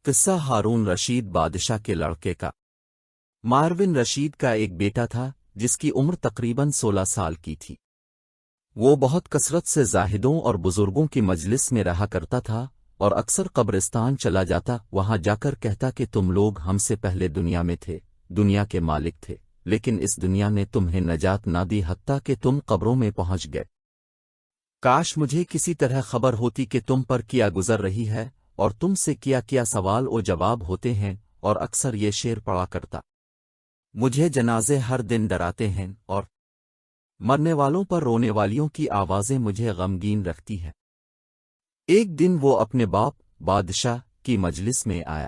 قصہ ہارون رشید بادشاہ کے لڑکے کا۔ ماروین رشید کا ایک بیٹا تھا جس کی عمر تقریباً 16 سال کی تھی۔ وہ بہت کثرت سے زاہدوں اور بزرگوں کی مجلس میں رہا کرتا تھا اور اکثر قبرستان چلا جاتا، وہاں جا کر کہتا کہ تم لوگ ہم سے پہلے دنیا میں تھے، دنیا کے مالک تھے، لیکن اس دنیا نے تمہیں نجات نہ دی حتیٰ کہ تم قبروں میں پہنچ گئے۔ کاش مجھے کسی طرح خبر ہوتی کہ تم پر کیا گزر رہی ہے اور تم سے کیا سوال و جواب ہوتے ہیں، اور اکثر یہ شعر پڑھا کرتا: مجھے جنازے ہر دن ڈراتے ہیں اور مرنے والوں پر رونے والیوں کی آوازیں مجھے غمگین رکھتی ہیں۔ ایک دن وہ اپنے باپ بادشاہ کی مجلس میں آیا۔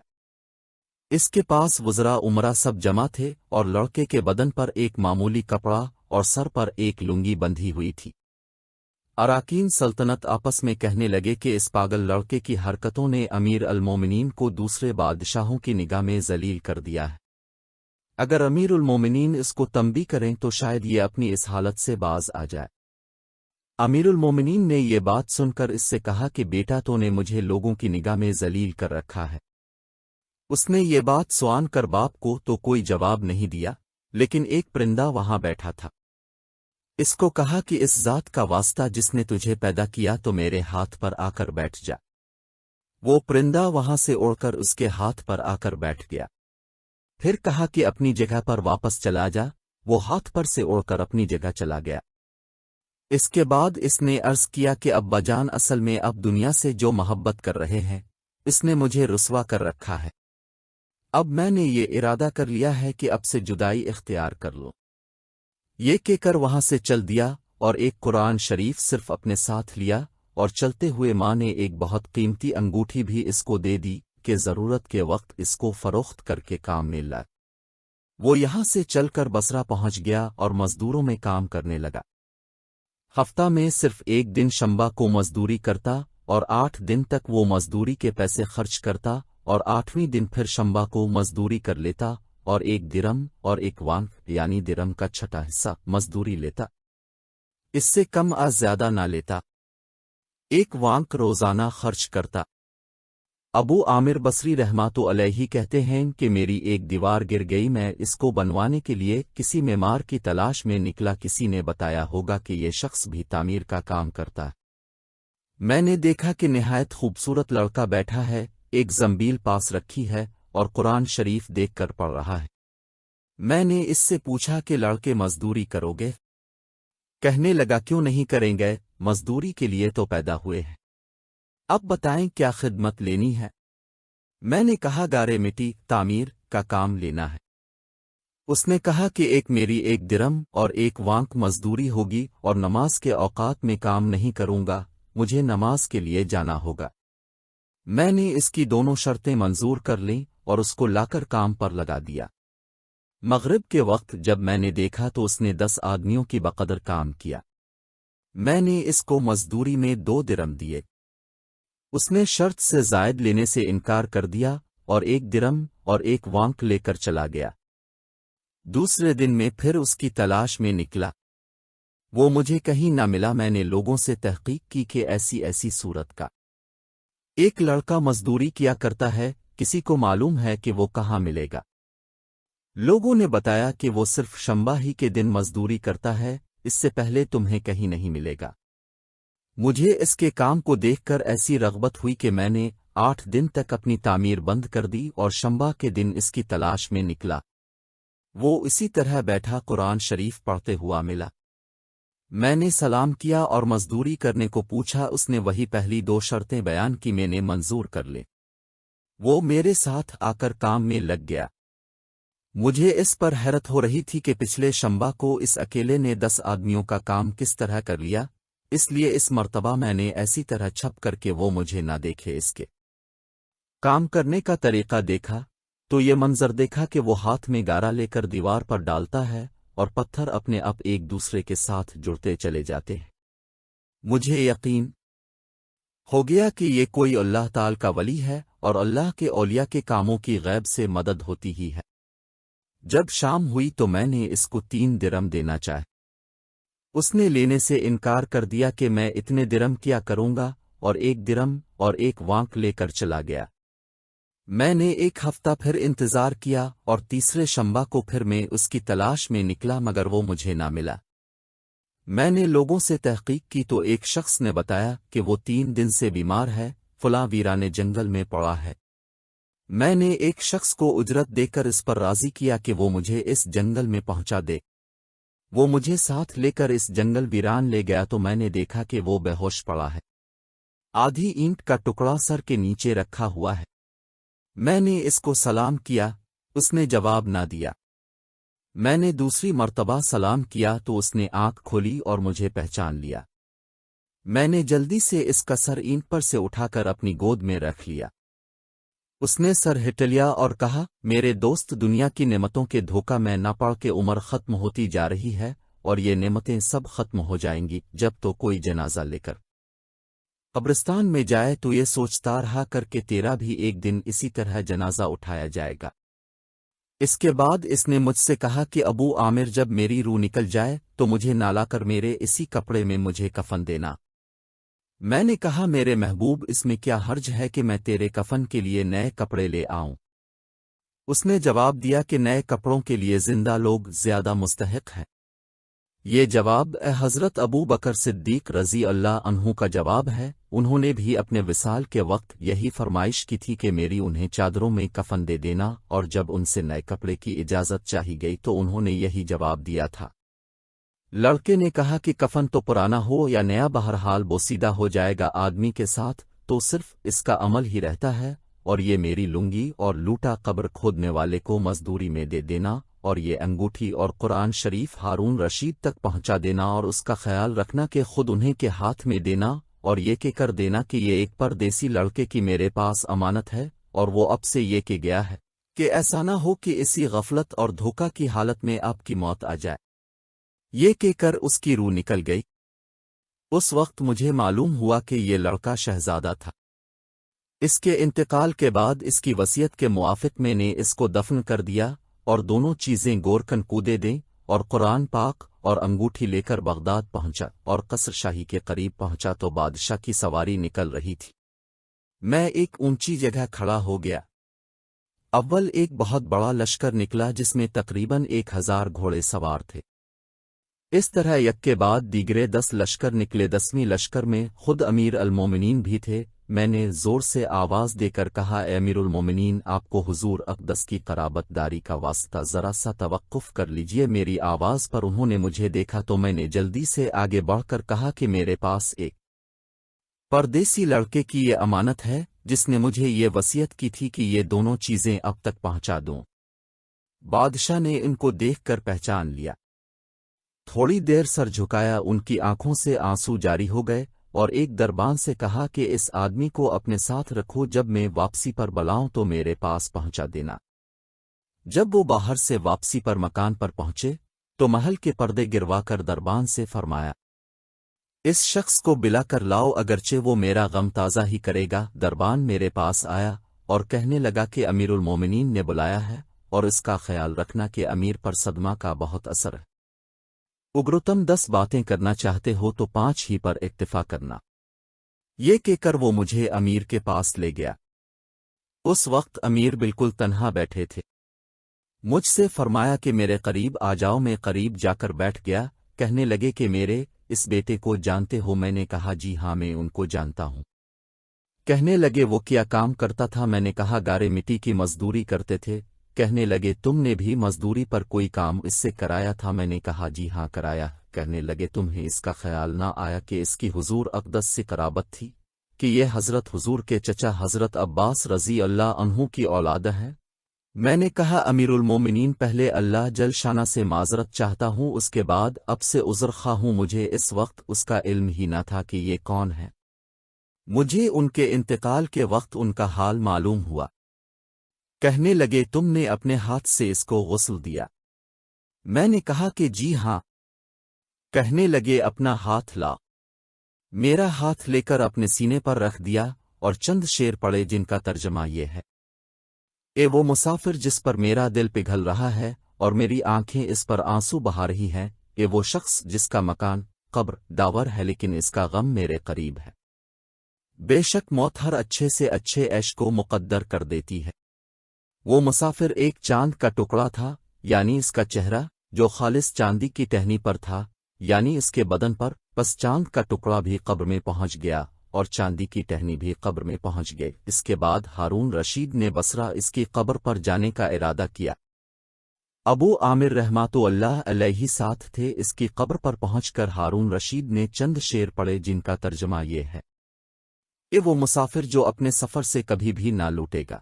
اس کے پاس وزراء امراء سب جمع تھے اور لڑکے کے بدن پر ایک معمولی کپڑا اور سر پر ایک لنگی بندھی ہوئی تھی۔ اراکین سلطنت آپس میں کہنے لگے کہ اس پاگل لڑکے کی حرکتوں نے امیر المومنین کو دوسرے بادشاہوں کی نگاہ میں ذلیل کر دیا ہے۔ اگر امیر المومنین اس کو تنبیہ کریں تو شاید یہ اپنی اس حالت سے باز آ جائے۔ امیر المومنین نے یہ بات سن کر اس سے کہا کہ بیٹا تو نے مجھے لوگوں کی نگاہ میں ذلیل کر رکھا ہے۔ اس نے یہ بات سوان کر باپ کو تو کوئی جواب نہیں دیا، لیکن ایک پرندہ وہاں بیٹھا تھا۔ اس کو کہا کہ اس ذات کا واسطہ جس نے تجھے پیدا کیا تو میرے ہاتھ پر آ کر بیٹھ جا۔ وہ پرندہ وہاں سے اڑ کر اس کے ہاتھ پر آ کر بیٹھ گیا۔ پھر کہا کہ اپنی جگہ پر واپس چلا جا۔ وہ ہاتھ پر سے اڑ کر اپنی جگہ چلا گیا۔ اس کے بعد اس نے عرض کیا کہ ابا جان، اصل میں اب دنیا سے جو محبت کر رہے ہیں اس نے مجھے رسوا کر رکھا ہے۔ اب میں نے یہ ارادہ کر لیا ہے کہ اب سے جدائی اختیار کر لو۔ یہ کہہ کر وہاں سے چل دیا اور ایک قرآن شریف صرف اپنے ساتھ لیا، اور چلتے ہوئے ماں نے ایک بہت قیمتی انگوٹھی بھی اس کو دے دی کہ ضرورت کے وقت اس کو فروخت کر کے کام میں لائے۔ وہ یہاں سے چل کر بصرہ پہنچ گیا اور مزدوروں میں کام کرنے لگا۔ ہفتہ میں صرف ایک دن شنبہ کو مزدوری کرتا اور 8 دن تک وہ مزدوری کے پیسے خرچ کرتا، اور 8ویں دن پھر شنبہ کو مزدوری کر لیتا اور 1 درم اور 1 وانک یعنی درم کا 6واں حصہ مزدوری لیتا۔ اس سے کم از زیادہ نہ لیتا۔ 1 وانک روزانہ خرچ کرتا۔ ابو عامر بصری رحمۃ علیہ کہتے ہیں کہ میری ایک دیوار گر گئی، میں اس کو بنوانے کے لیے کسی معمار کی تلاش میں نکلا، کسی نے بتایا ہوگا کہ یہ شخص بھی تعمیر کا کام کرتا ہے۔ میں نے دیکھا کہ نہایت خوبصورت لڑکا بیٹھا ہے، ایک زنبیل پاس رکھی ہے اور قرآن شریف دیکھ کر پڑھ رہا ہے۔ میں نے اس سے پوچھا کہ لڑکے مزدوری کرو گے؟ کہنے لگا کیوں نہیں کریں گے، مزدوری کے لیے تو پیدا ہوئے ہیں۔ اب بتائیں کیا خدمت لینی ہے؟ میں نے کہا گارے مٹی تعمیر کا کام لینا ہے۔ اس نے کہا کہ میری 1 درم اور 1 وانک مزدوری ہوگی، اور نماز کے اوقات میں کام نہیں کروں گا، مجھے نماز کے لیے جانا ہوگا۔ میں نے اس کی دونوں شرطیں منظور کر لیں اور اس کو لا کر کام پر لگا دیا۔ مغرب کے وقت جب میں نے دیکھا تو اس نے 10 آدمیوں کی بقدر کام کیا۔ میں نے اس کو مزدوری میں 2 درم دیے۔ اس نے شرط سے زائد لینے سے انکار کر دیا اور 1 درم اور 1 وانک لے کر چلا گیا۔ دوسرے دن میں پھر اس کی تلاش میں نکلا، وہ مجھے کہیں نہ ملا۔ میں نے لوگوں سے تحقیق کی کہ ایسی صورت کا ایک لڑکا مزدوری کیا کرتا ہے، کسی کو معلوم ہے کہ وہ کہاں ملے گا؟ لوگوں نے بتایا کہ وہ صرف شنبہ ہی کے دن مزدوری کرتا ہے، اس سے پہلے تمہیں کہیں نہیں ملے گا۔ مجھے اس کے کام کو دیکھ کر ایسی رغبت ہوئی کہ میں نے 8 دن تک اپنی تعمیر بند کر دی اور شنبہ کے دن اس کی تلاش میں نکلا۔ وہ اسی طرح بیٹھا قرآن شریف پڑھتے ہوا ملا۔ میں نے سلام کیا اور مزدوری کرنے کو پوچھا، اس نے وہی پہلی 2 شرطیں بیان کی، میں نے منظور کر لیں۔ وہ میرے ساتھ آ کر کام میں لگ گیا۔ مجھے اس پر حیرت ہو رہی تھی کہ پچھلے شنبہ کو اس اکیلے نے 10 آدمیوں کا کام کس طرح کر لیا، اس لیے اس مرتبہ میں نے ایسی طرح چھپ کر کے وہ مجھے نہ دیکھے اس کے کام کرنے کا طریقہ دیکھا تو یہ منظر دیکھا کہ وہ ہاتھ میں گارا لے کر دیوار پر ڈالتا ہے اور پتھر اپنے آپ ایک دوسرے کے ساتھ جڑتے چلے جاتے ہیں۔ مجھے یقین ہو گیا کہ یہ کوئی اللہ تعالی کا ولی ہے اور اللہ کے اولیاء کے کاموں کی غیب سے مدد ہوتی ہی ہے۔ جب شام ہوئی تو میں نے اس کو 3 درم دینا چاہے۔ اس نے لینے سے انکار کر دیا کہ میں اتنے درم کیا کروں گا، اور 1 درم اور 1 وانک لے کر چلا گیا۔ میں نے ایک ہفتہ پھر انتظار کیا اور تیسرے شنبہ کو پھر میں اس کی تلاش میں نکلا مگر وہ مجھے نہ ملا۔ میں نے لوگوں سے تحقیق کی تو ایک شخص نے بتایا کہ وہ 3 دن سے بیمار ہے، فلاں ویرانے جنگل میں پڑا ہے۔ میں نے ایک شخص کو اجرت دے کر اس پر راضی کیا کہ وہ مجھے اس جنگل میں پہنچا دے۔ وہ مجھے ساتھ لے کر اس جنگل ویران لے گیا تو میں نے دیکھا کہ وہ بے ہوش پڑا ہے، آدھی اینٹ کا ٹکڑا سر کے نیچے رکھا ہوا ہے۔ میں نے اس کو سلام کیا، اس نے جواب نہ دیا۔ میں نے دوسری مرتبہ سلام کیا تو اس نے آنکھ کھولی اور مجھے پہچان لیا۔ میں نے جلدی سے اس کا سر اینٹ پر سے اٹھا کر اپنی گود میں رکھ لیا۔ اس نے سر ہٹ لیا اور کہا، میرے دوست، دنیا کی نعمتوں کے دھوکہ میں نہ پڑ کے عمر ختم ہوتی جا رہی ہے اور یہ نعمتیں سب ختم ہو جائیں گی جب تو کوئی جنازہ لے کر قبرستان میں جائے تو یہ سوچتا رہا کر کے تیرا بھی ایک دن اسی طرح جنازہ اٹھایا جائے گا۔ اس کے بعد اس نے مجھ سے کہا کہ ابو عامر، جب میری روح نکل جائے تو مجھے نالا کر میرے اسی کپڑے میں مجھے کفن دینا۔ میں نے کہا، میرے محبوب، اس میں کیا حرج ہے کہ میں تیرے کفن کے لیے نئے کپڑے لے آؤں؟ اس نے جواب دیا کہ نئے کپڑوں کے لیے زندہ لوگ زیادہ مستحق ہیں۔ یہ جواب حضرت ابو بکر صدیق رضی اللہ عنہ کا جواب ہے۔ انہوں نے بھی اپنے وصال کے وقت یہی فرمائش کی تھی کہ میری انہیں چادروں میں کفن دے دینا، اور جب ان سے نئے کپڑے کی اجازت چاہی گئی تو انہوں نے یہی جواب دیا تھا۔ لڑکے نے کہا کہ کفن تو پرانا ہو یا نیا بہرحال بوسیدہ ہو جائے گا آدمی کے ساتھ، تو صرف اس کا عمل ہی رہتا ہے، اور یہ میری لنگی اور لوٹا قبر کھودنے والے کو مزدوری میں دے دینا، اور یہ انگوٹھی اور قرآن شریف ہارون رشید تک پہنچا دینا، اور اس کا خیال رکھنا کہ خود انہیں کے ہاتھ میں دینا، اور یہ کہ کر دینا کہ یہ ایک پردیسی لڑکے کی میرے پاس امانت ہے، اور وہ اب سے یہ کہ گیا ہے کہ ایسا نہ ہو کہ اسی غفلت اور دھوکہ کی حالت میں آپ کی موت آ جائے۔ یہ کہ کر اس کی روح نکل گئی۔ اس وقت مجھے معلوم ہوا کہ یہ لڑکا شہزادہ تھا۔ اس کے انتقال کے بعد اس کی وصیت کے موافق میں نے اس کو دفن کر دیا، اور دونوں چیزیں گورکن کودے دیں، اور قرآن پاک اور انگوٹھی لے کر بغداد پہنچا، اور قصر شاہی کے قریب پہنچا تو بادشاہ کی سواری نکل رہی تھی۔ میں ایک اونچی جگہ کھڑا ہو گیا۔ اول ایک بہت بڑا لشکر نکلا جس میں تقریباً 1000 گھوڑے سوار تھے۔ اس طرح یک کے بعد دیگرے 10 لشکر نکلے۔ 10ویں لشکر میں خود امیر المومنین بھی تھے۔ میں نے زور سے آواز دے کر کہا، اے امیر المومنین، آپ کو حضور اقدس کی قرابت داری کا واسطہ، ذرا سا توقف کر لیجئے۔ میری آواز پر انہوں نے مجھے دیکھا تو میں نے جلدی سے آگے بڑھ کر کہا کہ میرے پاس ایک پردیسی لڑکے کی یہ امانت ہے جس نے مجھے یہ وصیت کی تھی کہ یہ دونوں چیزیں اب تک پہنچا دوں۔ بادشاہ نے ان کو دیکھ کر پہچان لیا۔ تھوڑی دیر سر جھکایا، ان کی آنکھوں سے آنسو جاری ہو گئے، اور ایک دربان سے کہا کہ اس آدمی کو اپنے ساتھ رکھو، جب میں واپسی پر بلاؤں تو میرے پاس پہنچا دینا۔ جب وہ باہر سے واپسی پر مکان پر پہنچے تو محل کے پردے گروا کر دربان سے فرمایا، اس شخص کو بلا کر لاؤ، اگرچہ وہ میرا غم تازہ ہی کرے گا۔ دربان میرے پاس آیا اور کہنے لگا کہ امیر المومنین نے بلایا ہے، اور اس کا خیال رکھنا کہ امیر پر صدمہ کا بہت اثر ہے۔ اگر تم 10 باتیں کرنا چاہتے ہو تو 5 ہی پر اکتفا کرنا۔ یہ کہ کر وہ مجھے امیر کے پاس لے گیا۔ اس وقت امیر بالکل تنہا بیٹھے تھے۔ مجھ سے فرمایا کہ میرے قریب آ جاؤ۔ میں قریب جا کر بیٹھ گیا۔ کہنے لگے کہ میرے اس بیٹے کو جانتے ہو؟ میں نے کہا، جی ہاں، میں ان کو جانتا ہوں۔ کہنے لگے، وہ کیا کام کرتا تھا؟ میں نے کہا، گارے مٹی کی مزدوری کرتے تھے۔ کہنے لگے، تم نے بھی مزدوری پر کوئی کام اس سے کرایا تھا؟ میں نے کہا، جی ہاں، کرایا۔ کہنے لگے، تمہیں اس کا خیال نہ آیا کہ اس کی حضور اقدس سے قرابت تھی، کہ یہ حضرت حضور کے چچا حضرت عباس رضی اللہ عنہ کی اولاد ہے؟ میں نے کہا، امیر المومنین، پہلے اللہ جل شانہ سے معذرت چاہتا ہوں، اس کے بعد اب سے عذر خواہ ہوں۔ مجھے اس وقت اس کا علم ہی نہ تھا کہ یہ کون ہے۔ مجھے ان کے انتقال کے وقت ان کا حال معلوم ہوا۔ کہنے لگے، تم نے اپنے ہاتھ سے اس کو غسل دیا؟ میں نے کہا کہ جی ہاں۔ کہنے لگے، اپنا ہاتھ لا۔ میرا ہاتھ لے کر اپنے سینے پر رکھ دیا، اور چند شعر پڑے جن کا ترجمہ یہ ہے، اے وہ مسافر جس پر میرا دل پگھل رہا ہے اور میری آنکھیں اس پر آنسو بہا رہی ہیں، اے وہ شخص جس کا مکان قبر داور ہے لیکن اس کا غم میرے قریب ہے۔ بے شک موت ہر اچھے سے اچھے عیش کو مقدر کر دیتی ہے۔ وہ مسافر ایک چاند کا ٹکڑا تھا، یعنی اس کا چہرہ جو خالص چاندی کی ٹہنی پر تھا، یعنی اس کے بدن پر، پس چاند کا ٹکڑا بھی قبر میں پہنچ گیا اور چاندی کی ٹہنی بھی قبر میں پہنچ گئے۔ اس کے بعد ہارون رشید نے بصرہ اس کی قبر پر جانے کا ارادہ کیا۔ ابو عامر رحمۃ اللہ علیہ ساتھ تھے۔ اس کی قبر پر پہنچ کر ہارون رشید نے چند شعر پڑھے جن کا ترجمہ یہ ہے کہ وہ مسافر جو اپنے سفر سے کبھی بھی نہ لوٹے گا۔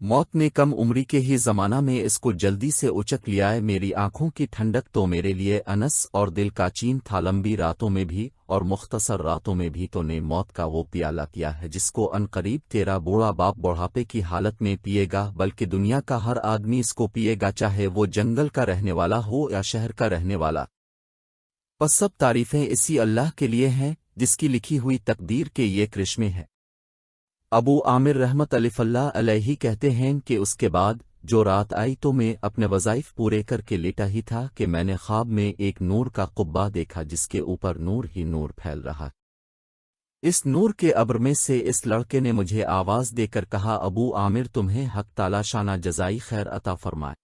موت نے کم عمری کے ہی زمانہ میں اس کو جلدی سے اچک لیا ہے۔ میری آنکھوں کی ٹھنڈک تو میرے لیے انس اور دل کا چین تھا، لمبی راتوں میں بھی اور مختصر راتوں میں بھی تو نے موت کا وہ پیالہ کیا ہے جس کو ان قریب تیرا بوڑھا باپ بڑھاپے کی حالت میں پیے گا، بلکہ دنیا کا ہر آدمی اس کو پیے گا، چاہے وہ جنگل کا رہنے والا ہو یا شہر کا رہنے والا۔ پس سب تعریفیں اسی اللہ کے لیے ہیں جس کی لکھی ہوئی تقدیر کے یہ کرشمے ہے۔ ابو عامر رحمت اللہ علیہ کہتے ہیں کہ اس کے بعد جو رات آئی تو میں اپنے وظائف پورے کر کے لیٹا ہی تھا کہ میں نے خواب میں ایک نور کا قبہ دیکھا جس کے اوپر نور ہی نور پھیل رہا۔ اس نور کے ابر میں سے اس لڑکے نے مجھے آواز دے کر کہا، ابو عامر تمہیں حق تعالی شانہ جزائی خیر عطا فرمائے،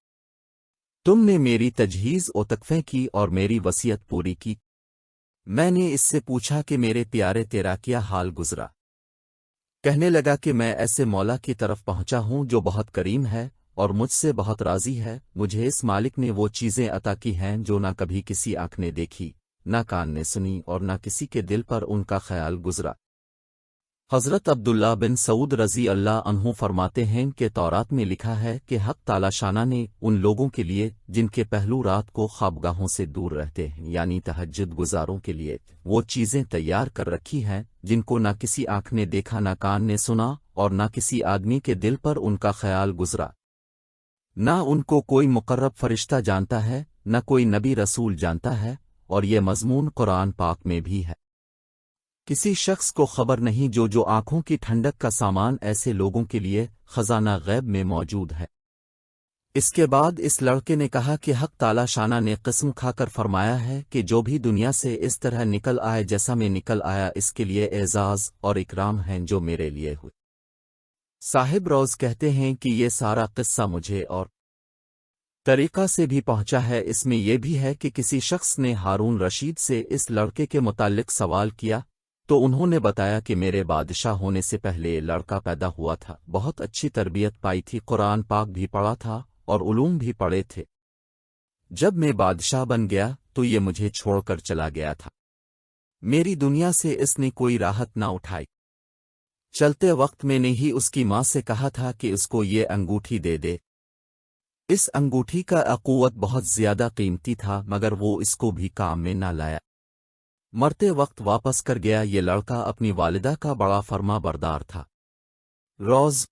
تم نے میری تجہیز و تکفیں کی اور میری وصیت پوری کی۔ میں نے اس سے پوچھا کہ میرے پیارے تیرا کیا حال گزرا؟ کہنے لگا کہ میں ایسے مولا کی طرف پہنچا ہوں جو بہت کریم ہے اور مجھ سے بہت راضی ہے۔ مجھے اس مالک نے وہ چیزیں عطا کی ہیں جو نہ کبھی کسی آنکھ نے دیکھی، نہ کان نے سنی اور نہ کسی کے دل پر ان کا خیال گزرا۔ حضرت عبداللہ بن سعود رضی اللہ عنہ فرماتے ہیں کہ تورات میں لکھا ہے کہ حق تعالی شانہ نے ان لوگوں کے لیے جن کے پہلو رات کو خوابگاہوں سے دور رہتے ہیں، یعنی تہجد گزاروں کے لیے وہ چیزیں تیار کر رکھی ہیں جن کو نہ کسی آنکھ نے دیکھا، نہ کان نے سنا اور نہ کسی آدمی کے دل پر ان کا خیال گزرا۔ نہ ان کو کوئی مقرب فرشتہ جانتا ہے، نہ کوئی نبی رسول جانتا ہے، اور یہ مضمون قرآن پاک میں بھی ہے۔ کسی شخص کو خبر نہیں جو آنکھوں کی ٹھنڈک کا سامان ایسے لوگوں کے لیے خزانہ غیب میں موجود ہے۔ اس کے بعد اس لڑکے نے کہا کہ حق تعالی شانہ نے قسم کھا کر فرمایا ہے کہ جو بھی دنیا سے اس طرح نکل آئے جیسا میں نکل آیا، اس کے لیے اعزاز اور اکرام ہیں جو میرے لیے ہوئے۔ صاحب روز کہتے ہیں کہ یہ سارا قصہ مجھے اور طریقہ سے بھی پہنچا ہے۔ اس میں یہ بھی ہے کہ کسی شخص نے ہارون رشید سے اس لڑکے کے متعلق سوال کیا تو انہوں نے بتایا کہ میرے بادشاہ ہونے سے پہلے لڑکا پیدا ہوا تھا، بہت اچھی تربیت پائی تھی، قرآن پاک بھی پڑھا تھا اور علوم بھی پڑھے تھے۔ جب میں بادشاہ بن گیا تو یہ مجھے چھوڑ کر چلا گیا تھا، میری دنیا سے اس نے کوئی راحت نہ اٹھائی۔ چلتے وقت میں نے ہی اس کی ماں سے کہا تھا کہ اس کو یہ انگوٹھی دے دے۔ اس انگوٹھی کا اقوت بہت زیادہ قیمتی تھا مگر وہ اس کو بھی کام میں نہ لایا، مرتے وقت واپس کر گیا۔ یہ لڑکا اپنی والدہ کا بڑا فرما بردار تھا۔ روز